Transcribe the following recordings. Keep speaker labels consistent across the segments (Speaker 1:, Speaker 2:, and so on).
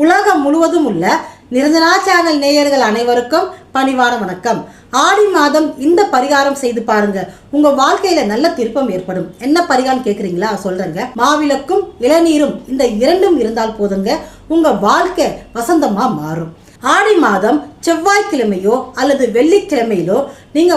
Speaker 1: உலகம் முழுவதும் உள்ள நிரஞ்சனா சேனல் நேயர்கள் அனைவருக்கும் பணிவான வணக்கம். ஆடி மாதம் இந்த பரிகாரம் செய்து பாருங்க, உங்க வாழ்க்கையில நல்ல திருப்பம் ஏற்படும். என்ன பரிகாரம் கேக்குறீங்களா? சொல்றேங்க. மாவிளக்கும் இளநீரும் இந்த இரண்டும் இருந்தால் போதுங்க, உங்க வாழ்க்கை வசந்தமா மாறும். ஆடி மாதம் செவ்வாய்க்கிழமையோ அல்லது வெள்ளிக்கிழமையிலோ நீங்க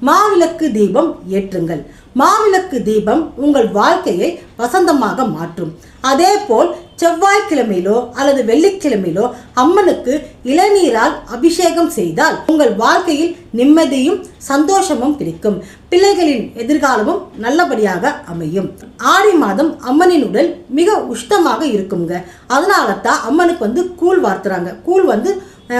Speaker 1: மாவிளக்கு தீபம் ஏற்றுங்கள். மாவிளக்கு தீபம் உங்கள் வாழ்க்கையை வசந்தமாக மாற்றும். அதே போல் செவ்வாய்க்கிழமையிலோ அல்லது வெள்ளிக்கிழமையிலோ அம்மனுக்கு இளநீரால் அபிஷேகம் செய்தால் உங்கள் வாழ்க்கையில் நிம்மதியும் சந்தோஷமும் கிடைக்கும். பிள்ளைகளின் எதிர்காலமும் நல்லபடியாக அமையும். ஆடி மாதம் அம்மனின் உடல் மிக உஷ்ணமாக இருக்குங்க. அதனால தான் அம்மனுக்கு கூழ் வார்த்துறாங்க. கூழ்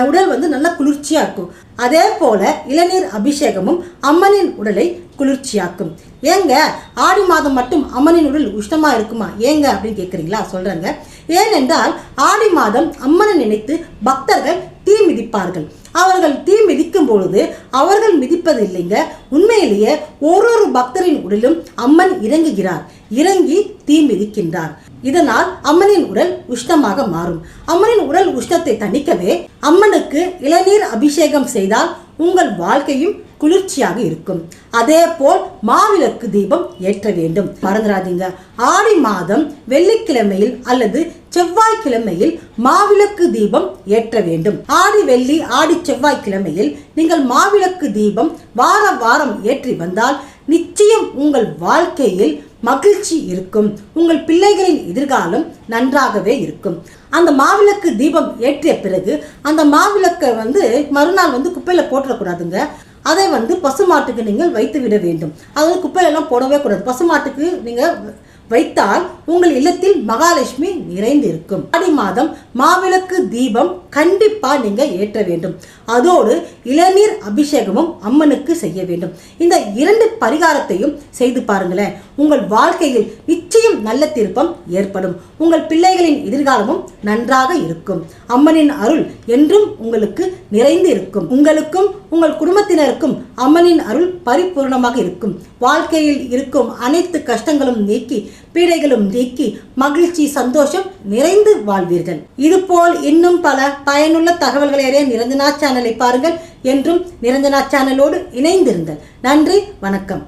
Speaker 1: உடல் நல்ல குளிர்ச்சியா இருக்கும். அதே போல இளநீர் அபிஷேகமும் அம்மனின் உடலை குளிர்ச்சியாக்கும். ஏங்க ஆடி மாதம் மட்டும் அம்மனின் உடல் உஷ்ணமா இருக்குமா? ஏங்க அப்படின்னு கேட்குறீங்களா? சொல்றேங்க. ஏனென்றால் ஆடி மாதம் அம்மனை நினைத்து பக்தர்கள் தீ மிதிப்பார்கள். அவர்கள் தீ மிதிக்கும் பொழுது அவர்கள் மிதிப்பது இல்லைங்க, உண்மையிலேயே ஒரு பக்தரின் உடலும் அம்மன் இறங்கி தீ மிதிக்கின்றார். இதனால் அம்மனின் உடல் உஷ்ணமாக மாறும். அம்மனின் உடல் உஷ்ணத்தை தணிக்கவே அம்மனுக்கு இளநீர் அபிஷேகம் செய்தால் உங்கள் வாழ்க்கையும் குளிர்ச்சியாக இருக்கும். அதே போல் மாவிளக்கு தீபம் ஏற்ற வேண்டும். மறந்துடாதீங்க, ஆடி மாதம் வெள்ளிக்கிழமையில் அல்லது செவ்வாய்க்கிழமையில் மாவிளக்கு தீபம் ஏற்ற வேண்டும். ஆடி வெள்ளி ஆடி செவ்வாய்க்கிழமையில் நீங்கள் மாவிளக்கு தீபம் வாரம் ஏற்றி வந்தால் நிச்சயம் உங்கள் வாழ்க்கையில் மகிழ்ச்சி இருக்கும். உங்கள் பிள்ளைகளின் எதிர்காலம் நன்றாகவே இருக்கும். அந்த மாவிளக்கு தீபம் ஏற்றிய பிறகு அந்த மாவிளக்கை மறுநாள் குப்பையில போட்டுறக்கூடாதுங்க. அதை பசுமாட்டுக்கு நீங்கள் வைத்து விட வேண்டும். அதாவது குப்பையெல்லாம் போடவே கூடாது. பசுமாட்டுக்கு நீங்க வைத்தால் உங்கள் இல்லத்தில் மகாலட்சுமி நிறைந்து இருக்கும். ஆடி மாதம் மாவிளக்கு தீபம் கண்டிப்பா நீங்க ஏற்ற வேண்டும். அதோடு இளநீர் அபிஷேகமும் அம்மனுக்கு செய்ய வேண்டும். இந்த இரண்டு பரிகாரத்தையும் செய்து பாருங்களேன், உங்கள் வாழ்க்கையில் நிச்சயம் நல்ல திருப்பம் ஏற்படும். உங்கள் பிள்ளைகளின் எதிர்காலமும் நன்றாக இருக்கும். அம்மனின் அருள் என்றும் உங்களுக்கு நிறைந்து இருக்கும். உங்களுக்கும் உங்கள் குடும்பத்தினருக்கும் அம்மனின் அருள் பரிபூர்ணமாக இருக்கும். வாழ்க்கையில் இருக்கும் அனைத்து கஷ்டங்களும் நீக்கி பீடைகளும் நீக்கி மகிழ்ச்சி சந்தோஷம் நிறைந்து வாழ்வீர்கள். இதுபோல் இன்னும் பல பயனுள்ள தகவல்களை அறிய நிரஞ்சனா சேனலை பாருங்கள். என்றும் நிரஞ்சனா சேனலோடு இணைந்திருங்கள். நன்றி, வணக்கம்.